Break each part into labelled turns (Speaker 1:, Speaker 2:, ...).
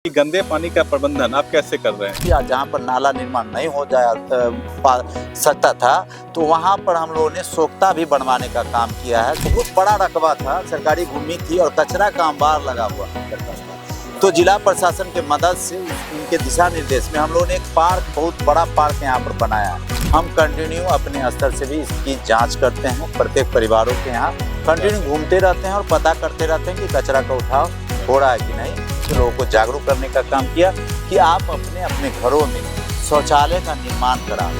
Speaker 1: कि गंदे पानी का प्रबंधन आप कैसे कर रहे हैं?
Speaker 2: या जहाँ पर नाला निर्माण नहीं हो सकता था तो वहाँ पर हम लोगों ने सोख्ता भी बनवाने का काम किया है। बहुत बड़ा रकबा था, सरकारी भूमि थी और कचरा का अंबार लगा हुआ करता था। तो जिला प्रशासन के मदद से उनके दिशा निर्देश में हम लोगों ने एक पार्क, बहुत बड़ा पार्क यहाँ पर बनाया है। हम कंटिन्यू अपने स्तर से भी इसकी जाँच करते हैं। प्रत्येक परिवारों के यहाँ कंटिन्यू घूमते रहते हैं और पता करते रहते हैं कि कचरा का उठाव हो रहा है कि नहीं। लोगों को जागरूक करने का काम किया कि आप अपने अपने घरों में शौचालय का निर्माण कराएं।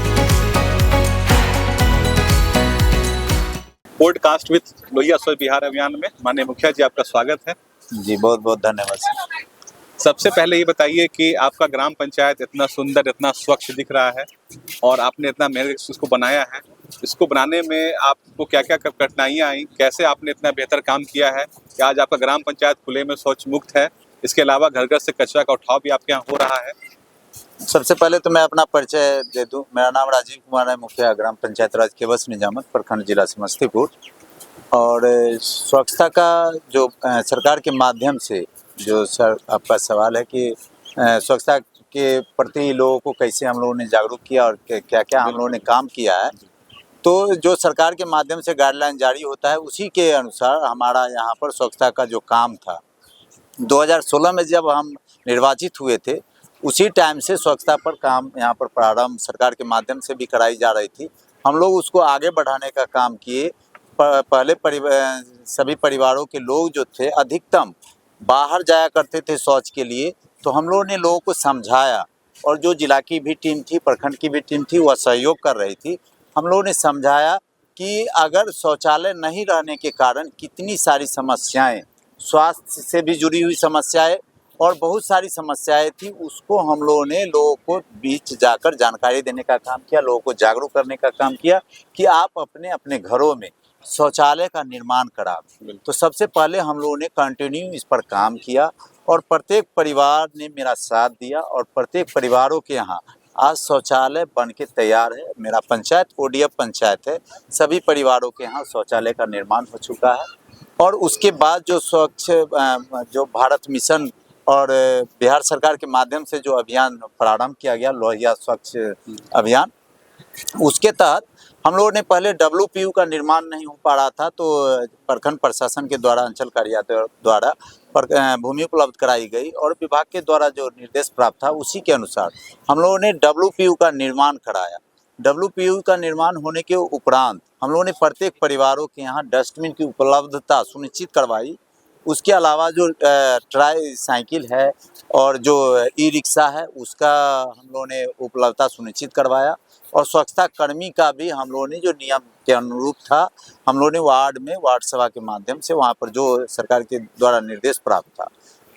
Speaker 1: पॉडकास्ट विद लोहिया स्वच्छ बिहार अभियान में माननीय मुखिया जी आपका स्वागत है।
Speaker 2: जी बहुत बहुत धन्यवाद।
Speaker 1: सबसे पहले ये बताइए कि आपका ग्राम पंचायत इतना सुंदर, इतना स्वच्छ दिख रहा है और आपने इतना मेहनत से इसको बनाया है। इसको बनाने में आपको क्या क्या कठिनाइयाँ आई, कैसे आपने इतना बेहतर काम किया है कि आज आपका ग्राम पंचायत खुले में शौच मुक्त है। इसके अलावा घर घर से कचरा का उठाव भी आपके यहाँ हो रहा है।
Speaker 2: सबसे पहले तो मैं अपना परिचय दे दूं। मेरा नाम राजीव कुमार है, मुखिया ग्राम पंचायत राज केवस निजामत प्रखंड जिला समस्तीपुर। और स्वच्छता का जो सरकार के माध्यम से जो सर आपका सवाल है कि स्वच्छता के प्रति लोगों को कैसे हम लोगों ने जागरूक किया और क्या क्या हम लोगों ने काम किया है। तो जो सरकार के माध्यम से गाइडलाइन जारी होता है उसी के अनुसार हमारा यहाँ पर स्वच्छता का जो काम था 2016 में जब हम निर्वाचित हुए थे उसी टाइम से स्वच्छता पर काम यहाँ पर प्रारंभ सरकार के माध्यम से भी कराई जा रही थी। हम लोग उसको आगे बढ़ाने का काम किए। पहले सभी परिवारों के लोग जो थे अधिकतम बाहर जाया करते थे शौच के लिए, तो हम लोगों ने लोगों को समझाया और जो जिला की भी टीम थी, प्रखंड की भी टीम थी, वह सहयोग कर रही थी। हम लोगों ने समझाया कि अगर शौचालय नहीं रहने के कारण कितनी सारी समस्याएं, स्वास्थ्य से भी जुड़ी हुई समस्याएं और बहुत सारी समस्याएं थी, उसको हम लोगों ने लोगों को बीच जाकर जानकारी देने का काम किया, लोगों को जागरूक करने का काम किया कि आप अपने अपने घरों में शौचालय का निर्माण कराएं। तो सबसे पहले हम लोगों ने कंटिन्यू इस पर काम किया और प्रत्येक परिवार ने मेरा साथ दिया और प्रत्येक परिवारों के यहाँ आज शौचालय बन के तैयार है। मेरा पंचायत ODF पंचायत है, सभी परिवारों के यहाँ शौचालय का निर्माण हो चुका है। और उसके बाद जो स्वच्छ जो भारत मिशन और बिहार सरकार के माध्यम से जो अभियान प्रारंभ किया गया लोहिया स्वच्छ अभियान, उसके तहत हम लोगों ने पहले WPU का निर्माण नहीं हो पा रहा था, तो प्रखंड प्रशासन के द्वारा, अंचल कार्यालय द्वारा भूमि उपलब्ध कराई गई और विभाग के द्वारा जो निर्देश प्राप्त था उसी के अनुसार हम लोगों ने WPU का निर्माण कराया। WPU का निर्माण होने के उपरांत हम लोगों ने प्रत्येक परिवारों के यहाँ डस्टबिन की उपलब्धता सुनिश्चित करवाई। उसके अलावा जो ट्राई साइकिल है और जो ई-रिक्शा है उसका हम लोगों ने उपलब्धता सुनिश्चित करवाया। और स्वच्छता कर्मी का भी हम लोगों ने जो नियम के अनुरूप था, हम लोगों ने वार्ड सभा के माध्यम से वहाँ पर जो सरकार के द्वारा निर्देश प्राप्त था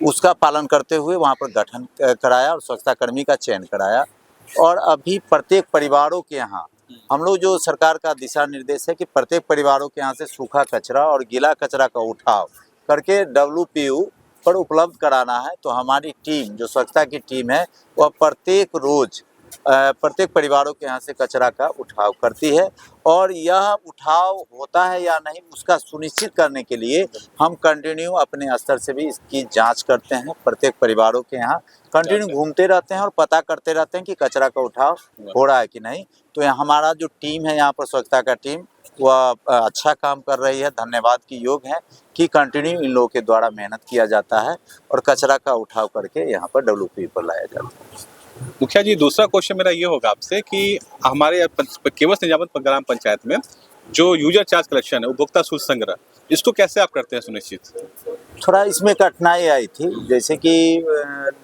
Speaker 2: उसका पालन करते हुए वहाँ पर गठन कराया और स्वच्छता कर्मी का चयन कराया। और अभी प्रत्येक परिवारों के यहाँ हम लोग जो सरकार का दिशा निर्देश है कि प्रत्येक परिवारों के यहाँ से सूखा कचरा और गीला कचरा का उठाव करके WPU पर उपलब्ध कराना है। तो हमारी टीम, जो स्वच्छता की टीम है, वह प्रत्येक रोज प्रत्येक परिवारों के यहाँ से कचरा का उठाव करती है। और यह उठाव होता है या नहीं उसका सुनिश्चित करने के लिए हम कंटिन्यू अपने स्तर से भी इसकी जांच करते हैं। प्रत्येक परिवारों के यहाँ कंटिन्यू घूमते रहते हैं और पता करते रहते हैं कि कचरा का उठाव हो रहा है कि नहीं। तो हमारा जो टीम है यहाँ पर स्वच्छता का टीम, वह अच्छा काम कर रही है, धन्यवाद की योग है कि कंटिन्यू इन लोगों के द्वारा मेहनत किया जाता है और कचरा का उठाव करके यहाँ पर WPU पर लाया जाता है।
Speaker 1: मुखिया जी, दूसरा क्वेश्चन मेरा ये होगा आपसे कि हमारे केवस निजामत ग्राम पंचायत में जो यूजर चार्ज कलेक्शन है, उपभोक्ता शुल्क संग्रह, इसको कैसे आप करते हैं सुनिश्चित?
Speaker 2: थोड़ा इसमें कठिनाई आई थी, जैसे कि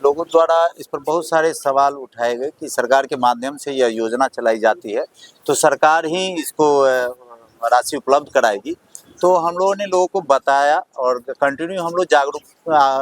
Speaker 2: लोगों द्वारा इस पर बहुत सारे सवाल उठाए गए कि सरकार के माध्यम से यह योजना चलाई जाती है तो सरकार ही इसको राशि उपलब्ध कराएगी। तो हम लोगों ने लोगों को बताया और कंटिन्यू हम लोग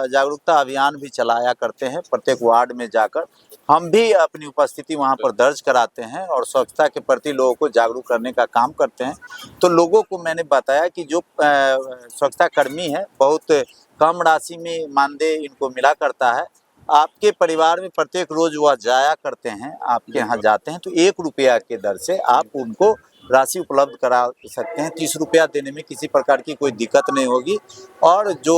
Speaker 2: जागरूकता अभियान भी चलाया करते हैं। प्रत्येक वार्ड में जाकर हम भी अपनी उपस्थिति वहां पर दर्ज कराते हैं और स्वच्छता के प्रति लोगों को जागरूक करने का काम करते हैं। तो लोगों को मैंने बताया कि जो स्वच्छता कर्मी है बहुत कम राशि में मानदेय इनको मिला करता है। आपके परिवार में प्रत्येक रोज वह जाया करते हैं, आपके यहाँ जाते हैं, तो 1 रुपया के दर से आप उनको राशि उपलब्ध करा सकते हैं। 30 रुपया देने में किसी प्रकार की कोई दिक्कत नहीं होगी। और जो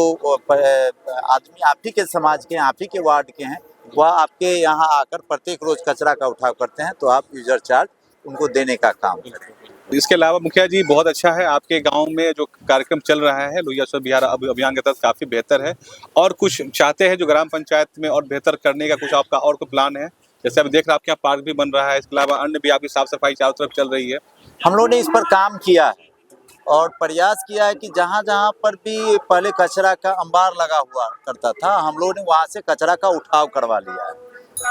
Speaker 2: आदमी आप ही के समाज के, आप ही के वार्ड के हैं, वह आपके यहाँ आकर प्रत्येक रोज कचरा का उठाव करते हैं, तो आप यूजर चार्ज उनको देने का काम करें।
Speaker 1: इसके अलावा मुखिया जी बहुत अच्छा है, आपके गांव में जो कार्यक्रम चल रहा है लोहिया स्वच्छ बिहार अभियान के तहत काफी बेहतर है। और कुछ चाहते हैं जो ग्राम पंचायत में और बेहतर करने का कुछ आपका और कोई प्लान है? जैसे अभी देख रहे हैं आपके यहाँ पार्क भी बन रहा है, इसके अलावा अन्य भी आपकी साफ सफाई चारों तरफ चल रही है।
Speaker 2: हम लोगों ने इस पर काम किया है और प्रयास किया है कि जहाँ जहाँ पर भी पहले कचरा का अंबार लगा हुआ करता था, हम लोगों ने वहाँ से कचरा का उठाव करवा लिया है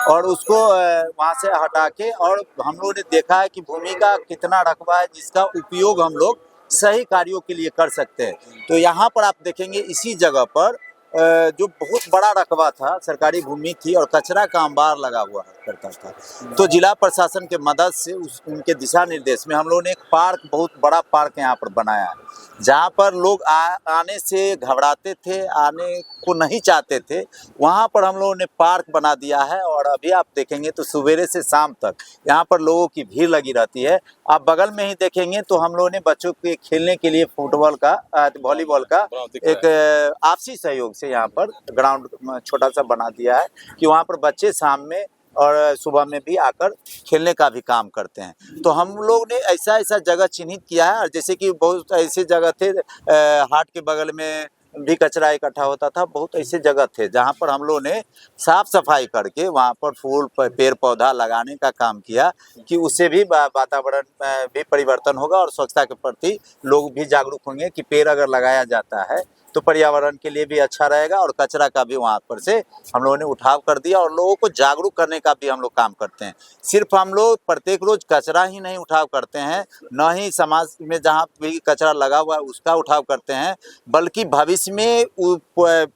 Speaker 2: और उसको वहाँ से हटा के, और हम लोगों ने देखा है कि भूमि का कितना रकबा है जिसका उपयोग हम लोग सही कार्यों के लिए कर सकते हैं। तो यहाँ पर आप देखेंगे इसी जगह पर जो बहुत बड़ा रकबा था, सरकारी भूमि थी और कचरा का अंबार लगा हुआ करता था, तो जिला प्रशासन के मदद से उनके दिशा निर्देश में हम लोगों ने एक पार्क, बहुत बड़ा पार्क यहाँ पर बनाया है, जहाँ पर लोग आने से घबराते थे, आने को नहीं चाहते थे, वहाँ पर हम लोगों ने पार्क बना दिया है। और अभी आप देखेंगे तो सवेरे से शाम तक यहाँ पर लोगों की भीड़ लगी रहती है। आप बगल में ही देखेंगे तो हम लोगों ने बच्चों के खेलने के लिए फुटबॉल का, वॉलीबॉल का एक आपसी सहयोग से यहाँ पर ग्राउंड छोटा सा बना दिया है कि वहाँ पर बच्चे शाम में और सुबह में भी आकर खेलने का भी काम करते हैं। तो हम लोग ने ऐसा ऐसा जगह चिन्हित किया है, और जैसे कि बहुत ऐसे जगह थे, हाट के बगल में भी कचरा इकट्ठा होता था, बहुत ऐसे जगह थे जहाँ पर हम लोगों ने साफ सफाई करके वहाँ पर फूल पेड़ पौधा लगाने का काम किया कि उससे भी वातावरण भी परिवर्तन होगा और स्वच्छता के प्रति लोग भी जागरूक होंगे कि पेड़ अगर लगाया जाता है तो पर्यावरण के लिए भी अच्छा रहेगा। और कचरा का भी वहाँ पर से हम लोगों ने उठाव कर दिया और लोगों को जागरूक करने का भी हम लोग काम करते हैं। सिर्फ हम लोग प्रत्येक रोज कचरा ही नहीं उठाव करते हैं, न ही समाज में जहाँ भी कचरा लगा हुआ है उसका उठाव करते हैं, बल्कि भविष्य में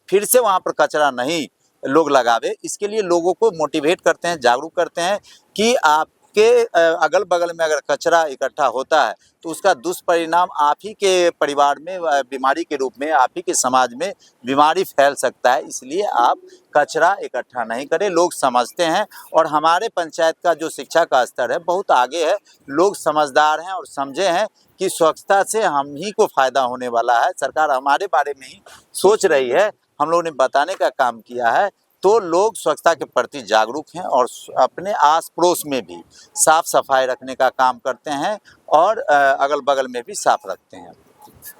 Speaker 2: फिर से वहाँ पर कचरा नहीं लोग लगावे, इसके लिए लोगों को मोटिवेट करते हैं, जागरूक करते हैं कि आप के अगल बगल में अगर कचरा इकट्ठा होता है तो उसका दुष्परिणाम आप ही के परिवार में बीमारी के रूप में, आप ही के समाज में बीमारी फैल सकता है। इसलिए आप कचरा इकट्ठा नहीं करें। लोग समझते हैं और हमारे पंचायत का जो शिक्षा का स्तर है बहुत आगे है, लोग समझदार हैं और समझे हैं कि स्वच्छता से हम ही को फायदा होने वाला है। सरकार हमारे बारे में ही सोच रही है, हम लोगों ने बताने का काम किया है, तो लोग स्वच्छता के प्रति जागरूक हैं और अपने आस पड़ोस में भी साफ सफाई रखने का काम करते हैं और अगल बगल में भी साफ रखते हैं।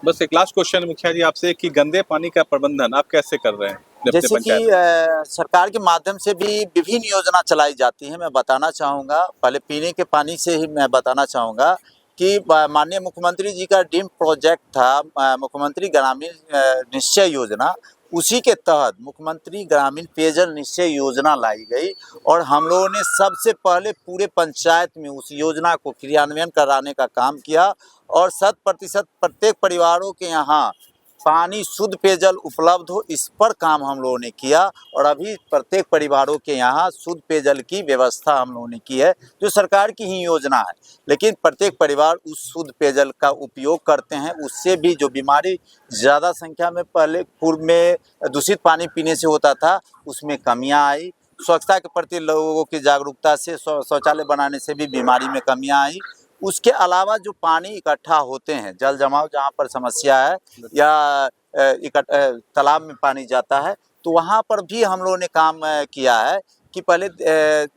Speaker 1: बस एक लास्ट क्वेश्चन मुखिया जी आपसे कि गंदे पानी का प्रबंधन आप कैसे कर रहे हैं?
Speaker 2: जैसे कि सरकार के माध्यम से भी विभिन्न योजना चलाई जाती है, मैं बताना चाहूँगा। पहले पीने के पानी से ही मैं बताना चाहूँगा कि माननीय मुख्यमंत्री जी का ड्रीम प्रोजेक्ट था मुख्यमंत्री ग्रामीण निश्चय योजना, उसी के तहत मुख्यमंत्री ग्रामीण पेयजल निश्चय योजना लाई गई और हम लोगों ने सबसे पहले पूरे पंचायत में उस योजना को क्रियान्वयन कराने का काम किया और 100% प्रत्येक परिवारों के यहाँ पानी, शुद्ध पेयजल उपलब्ध हो, इस पर काम हम लोगों ने किया। और अभी प्रत्येक परिवारों के यहाँ शुद्ध पेयजल की व्यवस्था हम लोगों ने की है, जो सरकार की ही योजना है, लेकिन प्रत्येक परिवार उस शुद्ध पेयजल का उपयोग करते हैं। उससे भी जो बीमारी ज़्यादा संख्या में पहले पूर्व में दूषित पानी पीने से होता था, उसमें कमियाँ आई। स्वच्छता के प्रति लोगों की जागरूकता से शौचालय बनाने से भी बीमारी में कमियाँ आई। उसके अलावा जो पानी इकट्ठा होते हैं, जल जमाव जहाँ पर समस्या है या तालाब में पानी जाता है, तो वहाँ पर भी हम लोगों ने काम किया है कि पहले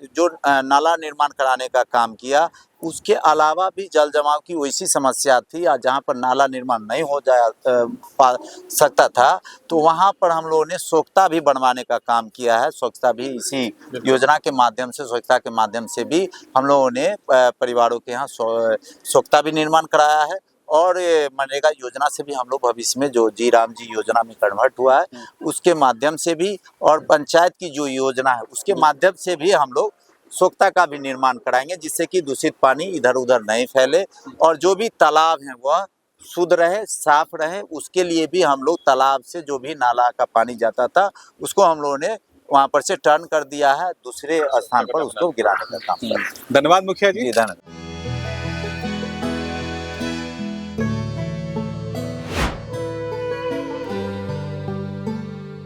Speaker 2: जो नाला निर्माण कराने का काम किया। उसके अलावा भी जल जमाव की वैसी समस्या थी जहाँ पर नाला निर्माण नहीं हो सकता था, तो वहाँ पर हम लोगों ने सोख्ता भी बनवाने का काम किया है। स्वच्छता भी इसी योजना के माध्यम से, स्वच्छता के माध्यम से भी हम लोगों ने परिवारों के यहाँ सोख्ता भी निर्माण कराया है। और मनरेगा योजना से भी हम लोग भविष्य में जो जी राम जी योजना में कन्वर्ट हुआ है उसके माध्यम से भी, और पंचायत की जो योजना है उसके माध्यम से भी हम लोग सोख्ता का भी निर्माण कराएंगे, जिससे कि दूषित पानी इधर उधर नहीं फैले और जो भी तालाब हैं वह शुद्ध रहे, साफ रहे। उसके लिए भी हम लोग तालाब से जो भी नाला का पानी जाता था उसको हम लोगों ने वहाँ पर से टर्न कर दिया है, दूसरे स्थान पर उसको गिराने का काम।
Speaker 1: धन्यवाद मुखिया जी।
Speaker 2: धन्यवाद।